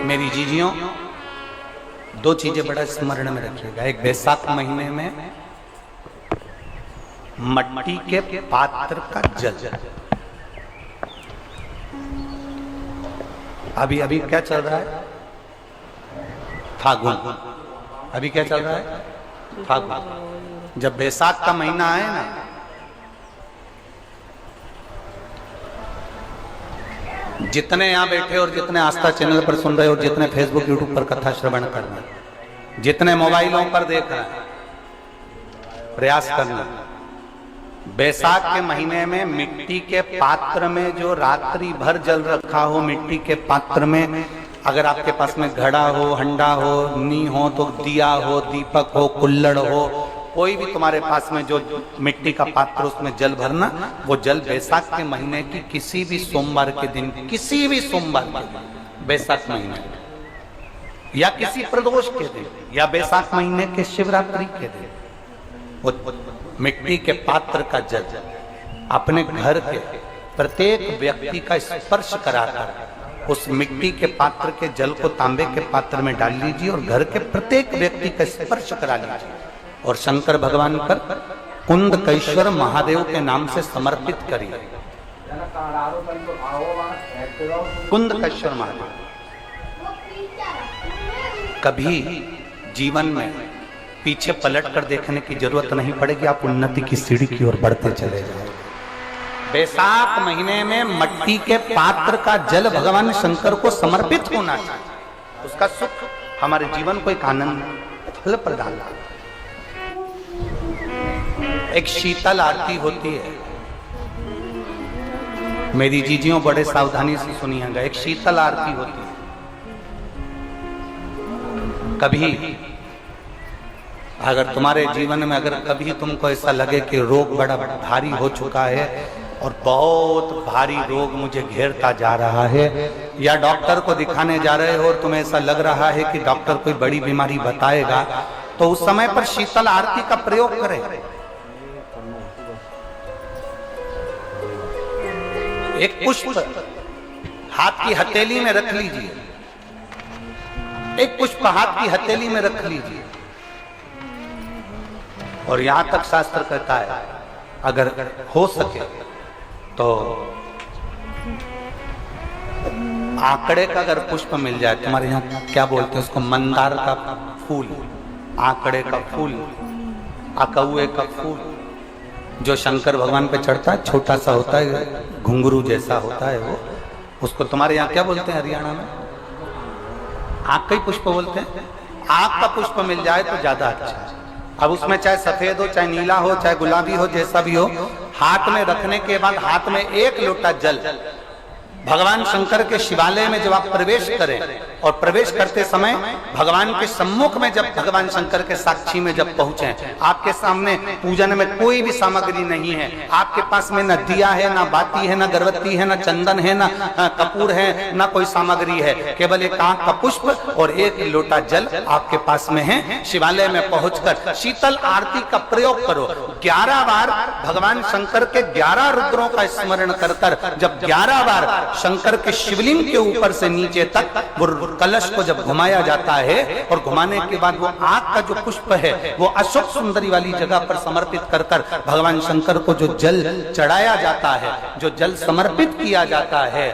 मेरी जीजियों, दो चीजें बड़ा स्मरण में रखिएगा। एक, बैसाख महीने में मट्टी के पात्र का जल। अभी अभी क्या चल रहा है? फागुन। अभी क्या चल रहा है? फागुन। जब बैसाख का महीना आए ना, जितने यहां बैठे और जितने आस्था चैनल पर सुन रहे हो, जितने फेसबुक यूट्यूब पर कथा श्रवण कर रहे हैं, जितने मोबाइलों पर देख रहे हैं, प्रयास करना, बैसाख के महीने में मिट्टी के पात्र में जो रात्रि भर जल रखा हो, मिट्टी के पात्र में, अगर आपके पास में घड़ा हो, हंडा हो, नी हो, तो दिया हो, दीपक हो, कुल्लड़ हो, कोई भी तुम्हारे पास में जो मिट्टी का पात्र, उसमें जल भरना। वो जल बैसाख के महीने की किसी भी सोमवार के दिन, किसी भी सोमवार के दिन, बैसाख महीने या किसी प्रदोष के दिन, या बैसाख महीने के शिवरात्रि के दिन, वो मिट्टी के पात्र का जल अपने घर के प्रत्येक व्यक्ति का स्पर्श कराकर उस मिट्टी के पात्र के जल को तांबे के पात्र में डाल लीजिए और घर के प्रत्येक व्यक्ति का स्पर्श करा लीजिए और शंकर भगवान पर कुंदकेश्वर महादेव के नाम से समर्पित करिए। कुंदकेश्वर महादेव। कभी जीवन में पीछे पलट कर देखने की जरूरत नहीं पड़ेगी, आप उन्नति की सीढ़ी की ओर बढ़ते चले जाएंगे। बैसाख महीने में मट्टी के पात्र का जल भगवान शंकर को समर्पित होना चाहिए। उसका सुख हमारे जीवन को एक आनंद फल प्रदान। एक शीतल आरती होती है, मेरी जीजियों बड़े सावधानी से सुनिएगा। एक शीतल आरती होती है। कभी अगर तुम्हारे जीवन में अगर कभी तुमको ऐसा लगे कि रोग बड़ा भारी हो चुका है और बहुत भारी रोग मुझे घेरता जा रहा है, या डॉक्टर को दिखाने जा रहे हो और तुम्हें ऐसा लग रहा है कि डॉक्टर कोई बड़ी बीमारी बताएगा, तो उस समय पर शीतल आरती का प्रयोग करें। एक पुष्प हाथ की हथेली में रख लीजिए, एक पुष्प हाथ की हथेली में रख लीजिए, और यहां तक शास्त्र कहता है अगर हो सके तो आंकड़े का अगर पुष्प मिल जाए, तुम्हारे यहाँ क्या बोलते हैं उसको, मंदार का फूल, आंकड़े का फूल, अकौए का फूल, जो शंकर भगवान पे चढ़ता है, छोटा सा होता है, घुंघरू जैसा होता है, वो उसको तुम्हारे यहाँ क्या बोलते हैं हरियाणा में? आंख का ही पुष्प बोलते हैं। आंख का पुष्प मिल जाए तो ज्यादा अच्छा है। अब उसमें चाहे सफेद हो, चाहे नीला हो, चाहे गुलाबी हो, जैसा भी हो, हाथ में रखने के बाद हाथ में एक लोटा जल भगवान शंकर के शिवालय में जब आप प्रवेश करें, और प्रवेश करते समय भगवान के सम्मुख में जब भगवान शंकर के साक्षी में जब पहुंचे, आपके सामने पूजन में कोई भी सामग्री नहीं है, आपके पास में न दिया है, ना बाती है, ना गर्भवती है, ना चंदन है, ना कपूर है, ना कोई सामग्री है, केवल एक आंख का पुष्प और एक लोटा जल आपके पास में है। शिवालय में पहुंचकर शीतल आरती का प्रयोग करो। 11 बार भगवान शंकर के 11 रुद्रों का स्मरण कर कर जब 11 बार शंकर के शिवलिंग के ऊपर से नीचे तक वो कलश को जब घुमाया जाता है, और घुमाने के बाद वो आग का जो पुष्प है वो अशोक सुंदरी वाली जगह पर समर्पित कर कर भगवान शंकर को जो जल चढ़ाया जाता है, जो जल समर्पित किया जाता है,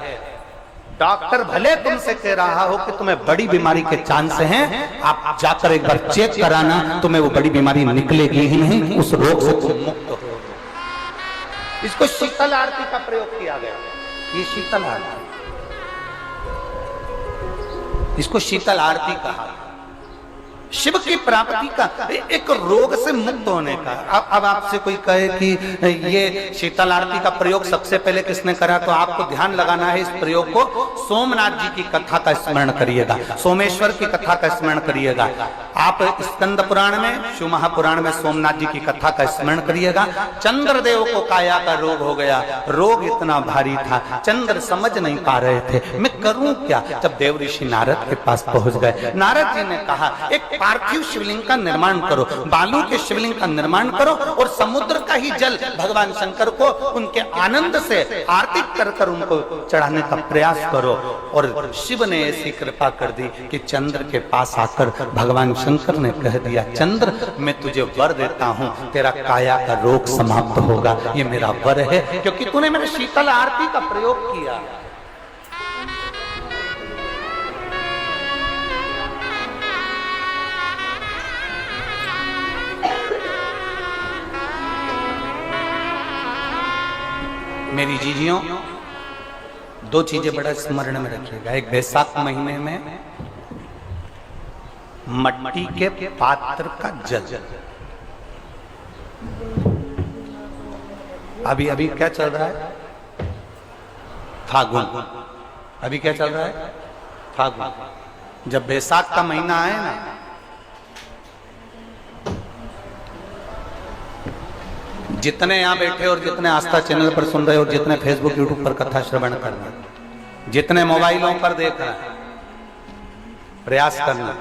डॉक्टर भले तुमसे कह रहा हो कि तुम्हें बड़ी बीमारी के चांस हैं, आप जाकर एक बार चेक कराना, तुम्हें वो बड़ी बीमारी निकलेगी ही नहीं, उस रोग से तुम मुक्त हो। इसको शीतल आरती का प्रयोग किया गया। ये शीतल आरती, इसको शीतल आरती कहा। शिव की प्राप्ति का, एक रोग से मुक्त होने का। अब आपसे कोई कहे कि ये शीतल आरती का प्रयोग सबसे पहले किसने करा, तो आपको ध्यान लगाना है इस प्रयोग को। सोमनाथ जी की कथा का स्मरण करिएगा, सोमेश्वर की कथा का स्मरण करिएगा। आप स्कंद पुराण में, शिव महापुराण में सोमनाथ जी की कथा का स्मरण करिएगा। चंद्रदेव को काया का रोग हो गया, रोग इतना भारी था, चंद्र समझ नहीं पा रहे थे मैं करूं क्या। जब देव ऋषि नारद के पास पहुंच गए, नारद जी ने कहा एक पार्थिव शिवलिंग का निर्माण करो, बालू के शिवलिंग का निर्माण करो और समुद्र का ही जल भगवान शंकर को उनके आनंद से आरती कर कर उनको चढ़ाने का प्रयास करो। और शिव ने ऐसी कृपा कर दी कि चंद्र के पास आकर भगवान शंकर ने कह दिया, चंद्र मैं तुझे वर देता हूं, तेरा काया का रोग समाप्त होगा, ये मेरा वर है क्योंकि तूने मेरे शीतल आरती का प्रयोग किया। मेरी जीजियों, दो चीजें बड़ा स्मरण में रखिएगा। एक, बैसाख महीने में मट्टी के पात्र का जल, अभी अभी क्या चल रहा है, फागुन, अभी क्या चल रहा है, फागुन। जब बैसाख का महीना आए ना, जितने यहां बैठे और जितने आस्था चैनल पर सुन रहे हो, जितने फेसबुक यूट्यूब पर कथा श्रवण कर रहे हैं, जितने मोबाइलों पर देख रहे हैं, प्रयास करना,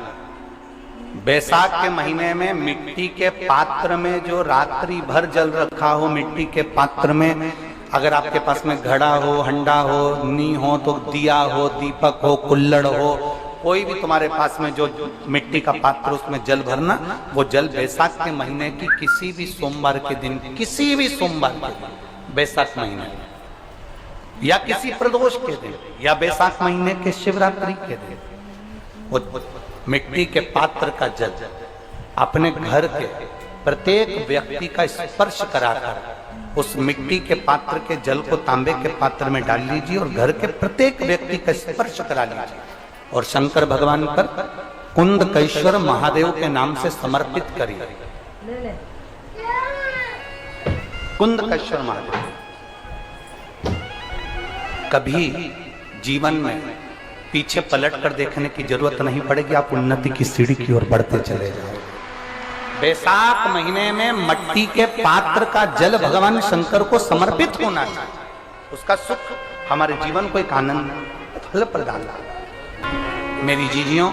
बैसाख के महीने में मिट्टी के पात्र में जो रात्रि भर जल रखा हो, मिट्टी के पात्र में, अगर आपके पास में घड़ा हो, हंडा हो, नी हो, तो दिया हो, दीपक हो, कुल्लड़ हो, कोई भी तुम्हारे पास में जो मिट्टी का पात्र, उसमें जल भरना। वो जल बैसाख के महीने की किसी भी सोमवार के दिन, किसी भी सोमवार के दिन, बैसाख महीने या किसी प्रदोष के दिन या बैसाख महीने के शिवरात्रि के दिन, वो मिट्टी के पात्र का जल अपने घर के प्रत्येक व्यक्ति का स्पर्श कराकर उस मिट्टी के पात्र के जल को तांबे के पात्र में डाल लीजिए और घर के प्रत्येक व्यक्ति का स्पर्श करा लीजिए और शंकर भगवान पर कुंदकेश्वर महादेव के नाम से समर्पित करिए। कुंदकेश्वर महादेव, कभी जीवन में पीछे पलट कर देखने की जरूरत नहीं पड़ेगी, आप उन्नति की सीढ़ी की ओर बढ़ते चले जाओगे। बैसाख महीने में मट्टी के पात्र का जल भगवान शंकर को समर्पित होना चाहिए, उसका सुख हमारे जीवन को एक आनंद फल प्रदान। मेरी जीजियों,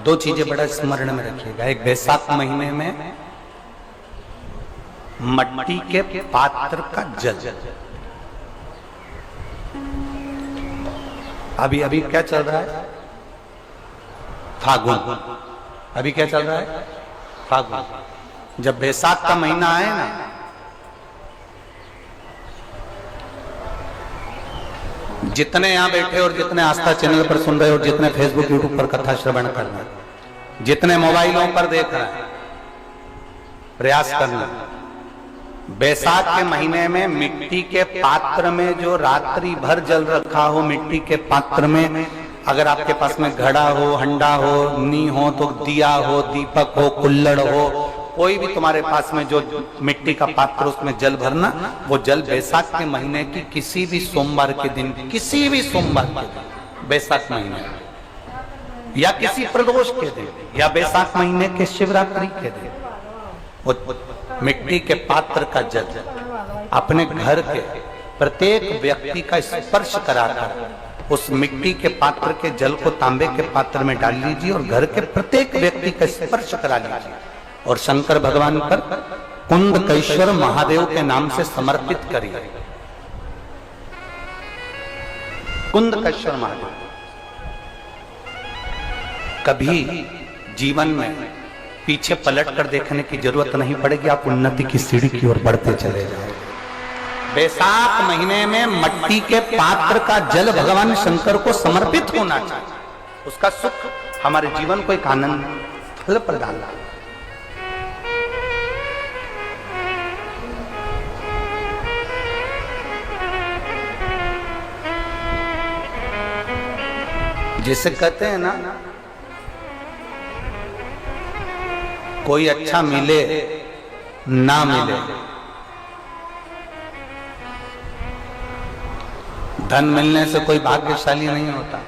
दो चीजें बड़ा स्मरण में रखिएगा। एक, बैसाख महीने में मट्टी के पात्र का जल, अभी अभी क्या चल रहा है, फागुन, अभी क्या चल रहा है, फागुन। जब बैसाख का महीना आए ना, जितने यहां बैठे और जितने आस्था चैनल पर सुन रहे हो, जितने फेसबुक यूट्यूब पर कथा श्रवण कर रहे हैं, जितने मोबाइलों पर देख रहे हैं, प्रयास करना, बैसाख के महीने में मिट्टी के पात्र में जो रात्रि भर जल रखा हो, मिट्टी के पात्र में, अगर आपके पास में घड़ा हो, हंडा हो, नी हो, तो दिया हो, दीपक हो, कुल्लड़ हो, कोई भी तुम्हारे पास में जो मिट्टी का पात्र, उसमें जल भरना। वो जल बैसाख के महीने की किसी भी सोमवार के दिन, किसी भी सोमवार के दिन, बैसाख महीने या किसी प्रदोष के दिन या बैसाख महीने के शिवरात्रि के दिन, वो मिट्टी के पात्र का जल अपने घर के प्रत्येक व्यक्ति का स्पर्श कराकर उस मिट्टी के पात्र के जल को तांबे के पात्र में डाल लीजिए और घर के प्रत्येक व्यक्ति का स्पर्श करा लीजिए और शंकर भगवान पर कुंदकेश्वर महादेव के नाम से समर्पित करिए। कुंदकेश्वर महादेव, कभी जीवन में पीछे पलट कर देखने की जरूरत नहीं पड़ेगी, आप उन्नति की सीढ़ी की ओर बढ़ते चले जाओगे। बैसाख महीने में मट्टी के पात्र का जल भगवान शंकर को समर्पित होना चाहिए, उसका सुख हमारे जीवन को एक आनंद फल प्रदान। जिसे कहते हैं ना, कोई अच्छा मिले ना मिले, धन मिलने से कोई भाग्यशाली नहीं होता।